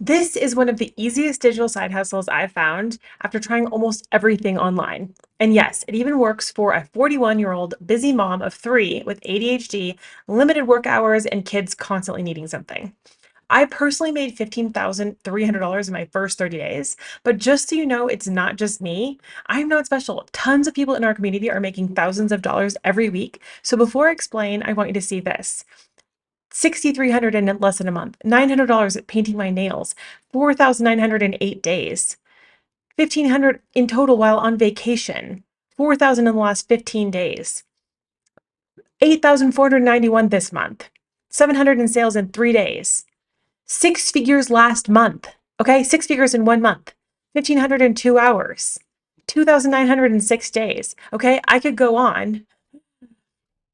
This is one of the easiest digital side hustles I've found after trying almost everything online. And yes, it even works for a 41-year-old busy mom of three with ADHD, limited work hours, and kids constantly needing something. I personally made $15,300 in my first 30 days, but just so you know, it's not just me. I'm not special. Tons of people in our community are making thousands of dollars every week. So before I explain, I want you to see this. 6,300 in less than a month, $900 at painting my nails, 4,900 in 8 days, 1,500 in total while on vacation, 4,000 in the last 15 days, 8,491 this month, 700 in sales in 3 days, six figures last month. Okay, six figures in 1 month, 1,500 in 2 hours, 2,900 in 6 days. Okay, I could go on.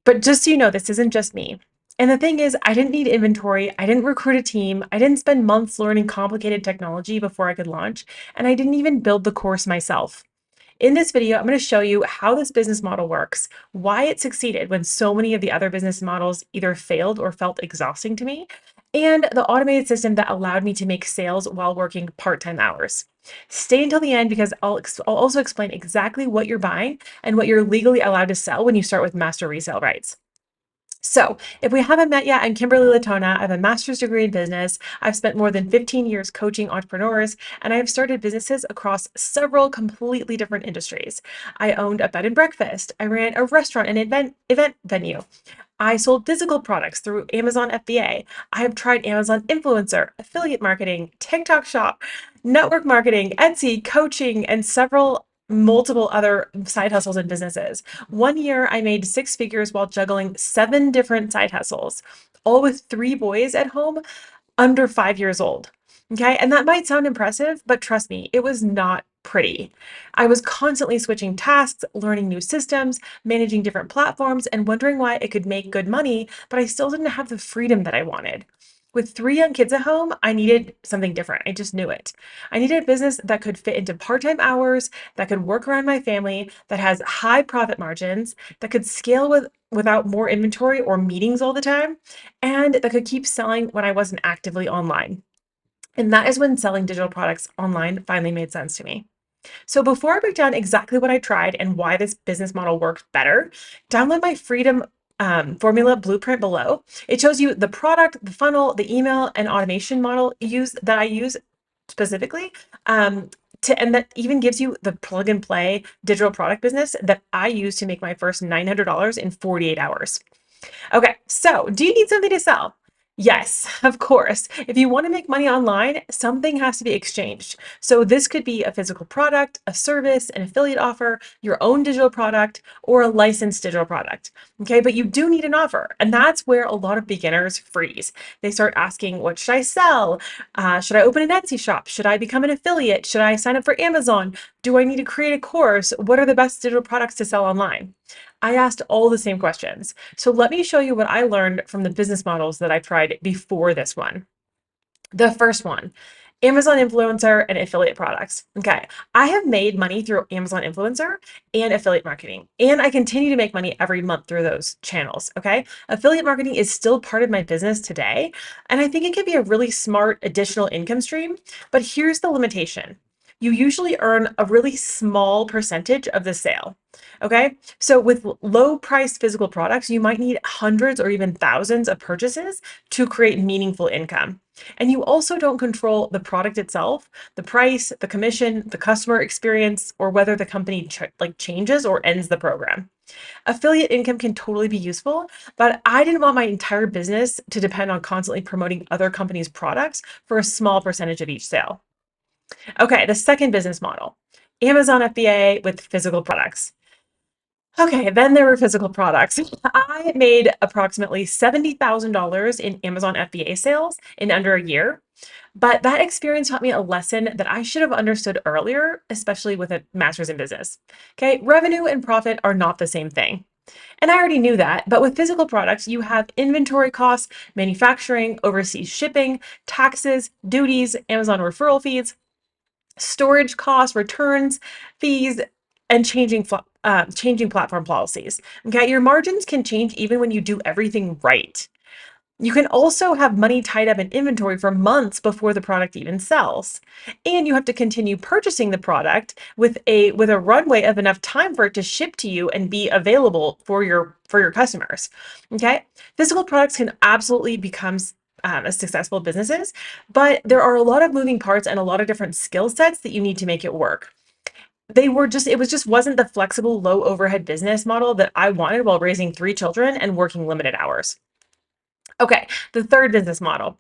But just so you know, this isn't just me. And the thing is, I didn't need inventory. I didn't recruit a team. I didn't spend months learning complicated technology before I could launch. And I didn't even build the course myself. In this video, I'm going to show you how this business model works, why it succeeded when so many of the other business models either failed or felt exhausting to me, and the automated system that allowed me to make sales while working part-time hours. Stay until the end because I'll also explain exactly what you're buying and what you're legally allowed to sell when you start with Master Resell Rights. So, if we haven't met yet, I'm Kimberly Latona. I have a master's degree in business. I've spent more than 15 years coaching entrepreneurs, and I have started businesses across several completely different industries. I owned a bed and breakfast. I ran a restaurant and event venue. I sold physical products through Amazon FBA. I have tried Amazon influencer, affiliate marketing, TikTok shop, network marketing, Etsy, coaching, and several multiple other side hustles and businesses. 1 year, I made six figures while juggling seven different side hustles, all with three boys at home under 5 years old. Okay. And that might sound impressive, but trust me, it was not pretty. I was constantly switching tasks, learning new systems, managing different platforms, and wondering why I could make good money, but I still didn't have the freedom that I wanted. With three young kids at home, I needed something different. I just knew it. I needed a business that could fit into part time hours, that could work around my family, that has high profit margins, that could scale without more inventory or meetings all the time, and that could keep selling when I wasn't actively online. And that is when selling digital products online finally made sense to me. So before I break down exactly what I tried and why this business model works better, download my Freedom formula blueprint below. It shows you the product, the funnel, the email, and automation model that I use specifically. And that even gives you the plug and play digital product business that I used to make my first $900 in 48 hours. Okay, so do you need something to sell? Yes, of course. If you want to make money online, something has to be exchanged. So this could be a physical product, a service, an affiliate offer, your own digital product, or a licensed digital product. Okay, but you do need an offer. And that's where a lot of beginners freeze. They start asking, what should I sell? Should I open an Etsy shop? Should I become an affiliate? Should I sign up for Amazon? Do I need to create a course? What are the best digital products to sell online? I asked all the same questions. So let me show you what I learned from the business models that I tried before this one. The first one, Amazon influencer and affiliate products. Okay, I have made money through Amazon influencer and affiliate marketing, and I continue to make money every month through those channels. Okay, affiliate marketing is still part of my business today, and I think it can be a really smart additional income stream. But here's the limitation. You usually earn a really small percentage of the sale. Okay, so with low priced physical products, you might need hundreds or even thousands of purchases to create meaningful income. And you also don't control the product itself, the price, the commission, the customer experience, or whether the company changes or ends the program. Affiliate income can totally be useful, but I didn't want my entire business to depend on constantly promoting other companies' products for a small percentage of each sale. Okay, the second business model, Amazon FBA with physical products. Okay, then there were physical products. I made approximately $70,000 in Amazon FBA sales in under a year. But that experience taught me a lesson that I should have understood earlier, especially with a master's in business. Okay, revenue and profit are not the same thing. And I already knew that, but with physical products, you have inventory costs, manufacturing, overseas shipping, taxes, duties, Amazon referral fees, storage costs, returns, fees, and changing platform policies. Okay, your margins can change even when you do everything right. You can also have money tied up in inventory for months before the product even sells. And you have to continue purchasing the product with a runway of enough time for it to ship to you and be available for your customers. Okay? Physical products can absolutely become as successful businesses, but there are a lot of moving parts and a lot of different skill sets that you need to make it work. It was just wasn't the flexible low overhead business model that I wanted while raising 3 children and working limited hours. Okay, the third business model,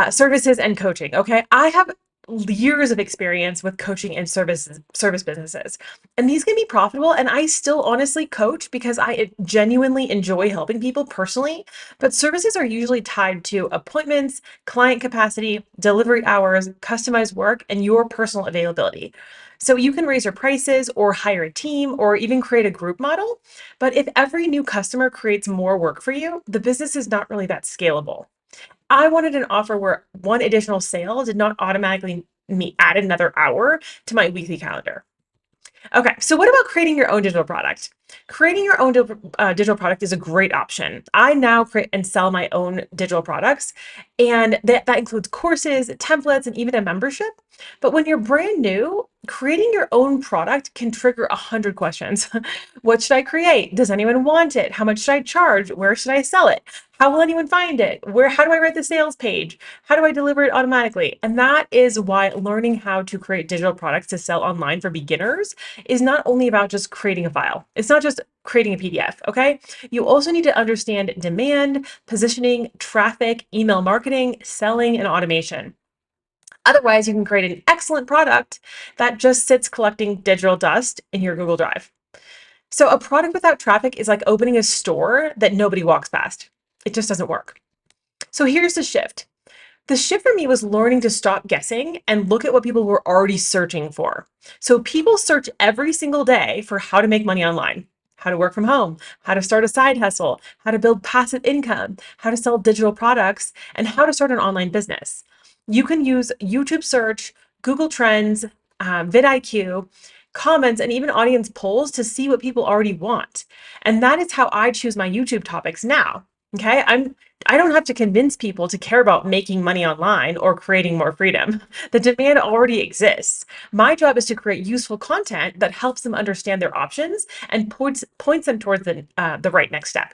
services and coaching. Okay, I have years of experience with coaching and service businesses, and these can be profitable. And I still honestly coach because I genuinely enjoy helping people personally. But services are usually tied to appointments, client capacity, delivery hours, customized work, and your personal availability. So you can raise your prices or hire a team or even create a group model. But if every new customer creates more work for you, the business is not really that scalable. I wanted an offer where one additional sale did not automatically add another hour to my weekly calendar. Okay, so what about creating your own digital product? Creating your own digital product is a great option. I now create and sell my own digital products, and that includes courses, templates, and even a membership. But when you're brand new, creating your own product can trigger 100 questions. What should I create? Does anyone want it? How much should I charge? Where should I sell it? How will anyone find it? How do I write the sales page? How do I deliver it automatically? And that is why learning how to create digital products to sell online for beginners is not only about just creating a file. It's not just creating a PDF, okay? You also need to understand demand, positioning, traffic, email marketing, selling, and automation. Otherwise, you can create an excellent product that just sits collecting digital dust in your Google Drive. So a product without traffic is like opening a store that nobody walks past. It just doesn't work. So here's the shift. The shift for me was learning to stop guessing and look at what people were already searching for. So people search every single day for how to make money online, how to work from home, how to start a side hustle, how to build passive income, how to sell digital products, and how to start an online business. You can use YouTube search, Google Trends, vidIQ, comments, and even audience polls to see what people already want. And that is how I choose my YouTube topics now. Okay, I don't have to convince people to care about making money online or creating more freedom. The demand already exists. My job is to create useful content that helps them understand their options and points them towards the right next step.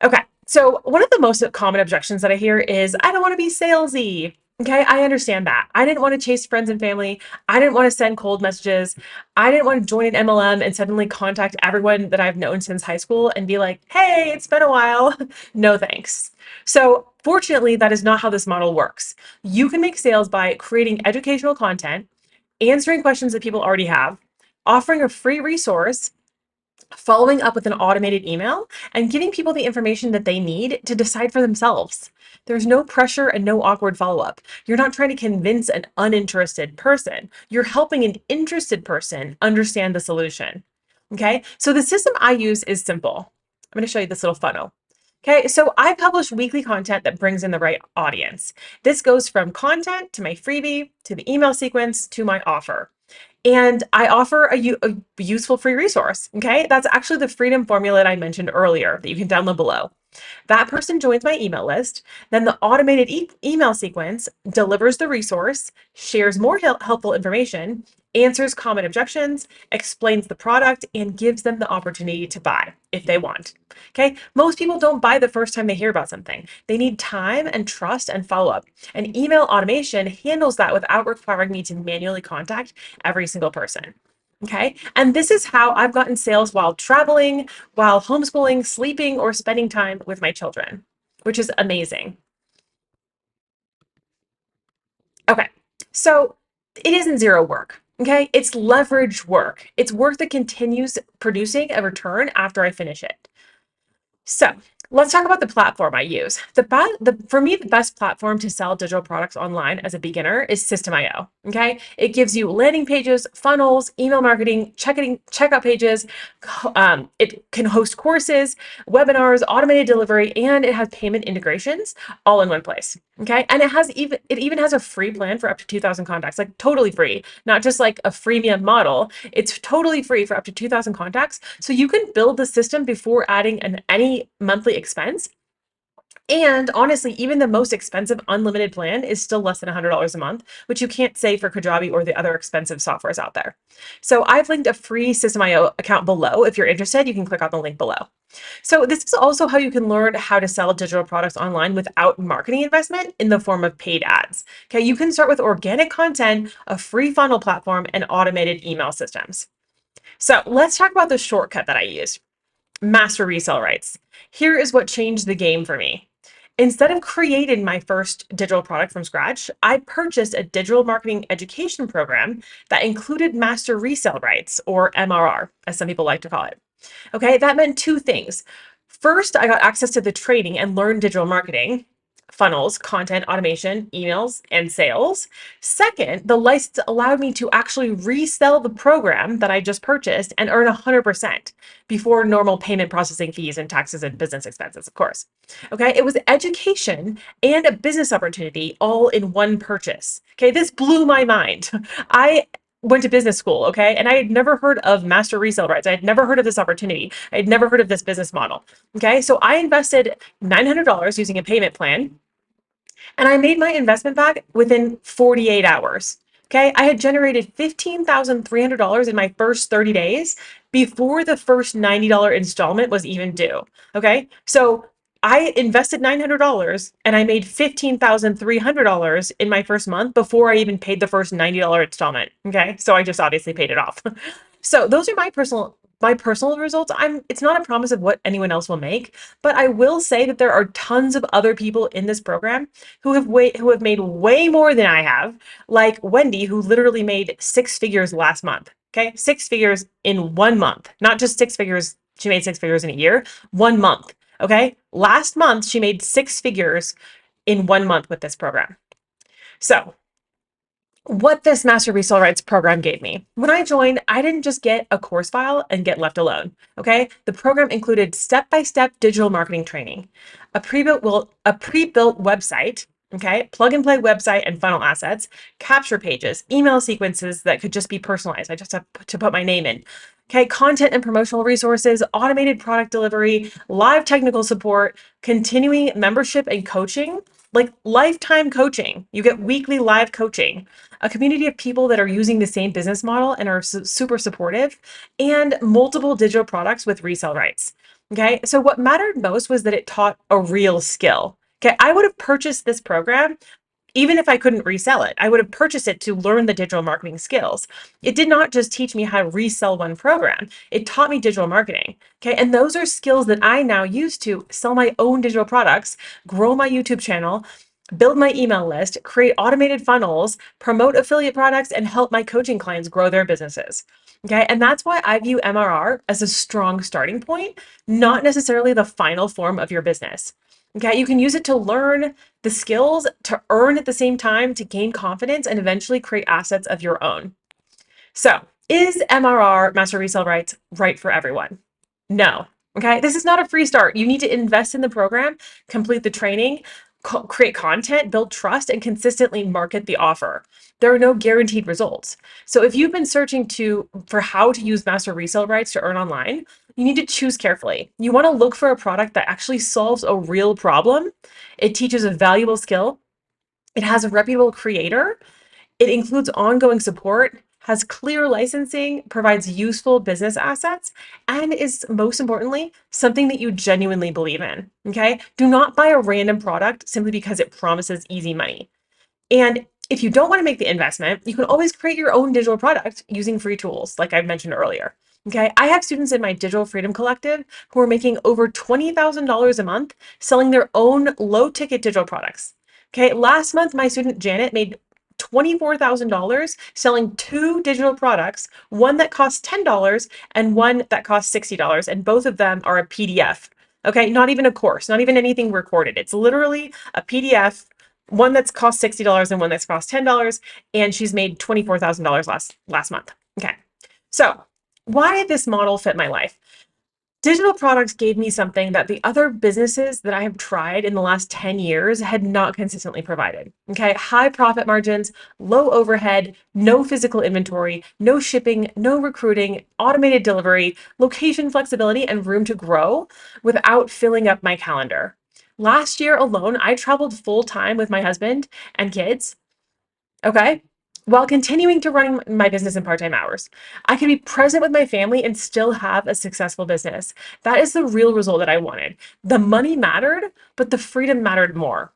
Okay, so one of the most common objections that I hear is, I don't want to be salesy. Okay, I understand that. I didn't want to chase friends and family. I didn't want to send cold messages. I didn't want to join an MLM and suddenly contact everyone that I've known since high school and be like, hey, it's been a while. No thanks. So, fortunately, that is not how this model works. You can make sales by creating educational content, answering questions that people already have, offering a free resource, following up with an automated email, and giving people the information that they need to decide for themselves. There's no pressure and no awkward follow up. You're not trying to convince an uninterested person. You're helping an interested person understand the solution. Okay, so the system I use is simple. I'm going to show you this little funnel. Okay, so I publish weekly content that brings in the right audience. This goes from content to my freebie to the email sequence to my offer. And I offer a useful free resource. Okay, that's actually the freedom formula that I mentioned earlier that you can download below. That person joins my email list. Then the automated email sequence delivers the resource, shares more helpful information, answers common objections, explains the product, and gives them the opportunity to buy if they want. Okay, most people don't buy the first time they hear about something. They need time and trust and follow up. And email automation handles that without requiring me to manually contact every single person. Okay, and this is how I've gotten sales while traveling, while homeschooling, sleeping, or spending time with my children, which is amazing. Okay, so it isn't zero work. Okay, it's leverage work. It's work that continues producing a return after I finish it. So let's talk about the platform I use. For me, the best platform to sell digital products online as a beginner is System.io. Okay, it gives you landing pages, funnels, email marketing, checkout pages. It can host courses, webinars, automated delivery, and it has payment integrations all in one place. Okay, and it even has a free plan for up to 2,000 contacts, like totally free, not just like a freemium model. It's totally free for up to 2,000 contacts. So you can build the system before adding any monthly expense. And honestly, even the most expensive unlimited plan is still less than $100 a month, which you can't say for Kajabi or the other expensive softwares out there. So I've linked a free System.io account below. If you're interested, you can click on the link below. So this is also how you can learn how to sell digital products online without marketing investment in the form of paid ads. Okay, you can start with organic content, a free funnel platform, and automated email systems. So let's talk about the shortcut that I used. Master Resell Rights. Here is what changed the game for me. Instead of creating my first digital product from scratch, I purchased a digital marketing education program that included Master Resell Rights, or MRR, as some people like to call it. Okay, that meant two things. First, I got access to the training and learned digital marketing, funnels, content automation, emails, and sales. Second, the license allowed me to actually resell the program that I just purchased and earn 100% before normal payment processing fees and taxes and business expenses, of course. Okay, it was education and a business opportunity all in one purchase. Okay, this blew my mind. I went to business school, okay? And I had never heard of Master Resell Rights. I had never heard of this opportunity. I had never heard of this business model, okay? So I invested $900 using a payment plan, and I made my investment back within 48 hours. Okay, I had generated $15,300 in my first 30 days before the first $90 installment was even due. Okay, so I invested $900 and I made $15,300 in my first month before I even paid the first $90 installment. Okay, so I just obviously paid it off. So those are my personal results. It's not a promise of what anyone else will make, but I will say that there are tons of other people in this program who have made way more than I have, like Wendy, who literally made six figures last month. Okay, six figures in 1 month, not just six figures. She made six figures in a year, 1 month. Okay, last month she made six figures in 1 month with this program. So what this Master Resell Rights program gave me. When I joined, I didn't just get a course file and get left alone. Okay, the program included step-by-step digital marketing training, a pre-built website. Okay, plug and play website and funnel assets, capture pages, email sequences that could just be personalized. I just have to put my name in. Okay, content and promotional resources, automated product delivery, live technical support, continuing membership and coaching, like lifetime coaching. You get weekly live coaching, a community of people that are using the same business model and are super supportive, and multiple digital products with resale rights. Okay, so what mattered most was that it taught a real skill. Okay, I would have purchased this program even if I couldn't resell it. I would have purchased it to learn the digital marketing skills. It did not just teach me how to resell one program, it taught me digital marketing. Okay, and those are skills that I now use to sell my own digital products, grow my YouTube channel, build my email list, create automated funnels, promote affiliate products, and help my coaching clients grow their businesses. Okay, and that's why I view MRR as a strong starting point, not necessarily the final form of your business. Okay, you can use it to learn the skills, to earn at the same time, to gain confidence, and eventually create assets of your own. So, is MRR, Master Resell Rights, right for everyone? No. Okay, this is not a free start. You need to invest in the program, complete the training, create content, build trust, and consistently market the offer. There are no guaranteed results. So if you've been searching for how to use Master Resell Rights to earn online, you need to choose carefully. You want to look for a product that actually solves a real problem. It teaches a valuable skill. It has a reputable creator. It includes ongoing support, has clear licensing, provides useful business assets, and is most importantly, something that you genuinely believe in. Okay? Do not buy a random product simply because it promises easy money. And if you don't want to make the investment, you can always create your own digital product using free tools, like I mentioned earlier. Okay, I have students in my Digital Freedom Collective who are making over $20,000 a month selling their own low ticket digital products. Okay, last month, my student Janet made $24,000 selling two digital products, one that costs $10 and one that costs $60. And both of them are a PDF. Okay, not even a course, not even anything recorded. It's literally a PDF, one that's cost $60 and one that's cost $10. And she's made $24,000 last month. Okay, so why this model fit my life? Digital products gave me something that the other businesses that I have tried in the last 10 years had not consistently provided. Okay, high profit margins, low overhead, no physical inventory, no shipping, no recruiting, automated delivery, location flexibility, and room to grow without filling up my calendar. Last year alone, I traveled full time with my husband and kids, okay, while continuing to run my business in part-time hours. I could be present with my family and still have a successful business. That is the real result that I wanted. The money mattered, but the freedom mattered more.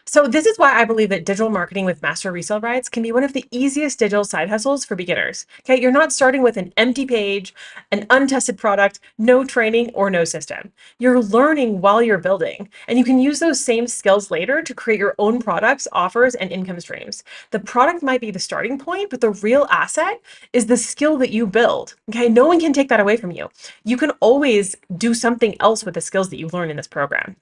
So this is why I believe that digital marketing with Master Resell Rights can be one of the easiest digital side hustles for beginners. Okay, you're not starting with an empty page, an untested product, no training or no system. You're learning while you're building, and you can use those same skills later to create your own products, offers, and income streams. The product might be the starting point, but the real asset is the skill that you build. Okay, no one can take that away from you. You can always do something else with the skills that you learn in this program.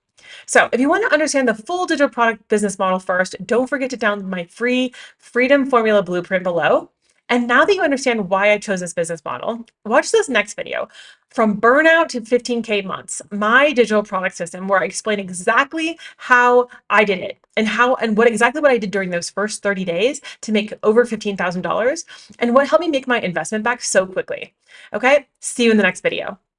So if you want to understand the full digital product business model first, don't forget to download my free Freedom Formula Blueprint below. And now that you understand why I chose this business model, watch this next video. From burnout to 15K months, my digital product system, where I explain exactly how I did it and what exactly what I did during those first 30 days to make over $15,000 and what helped me make my investment back so quickly. Okay, see you in the next video.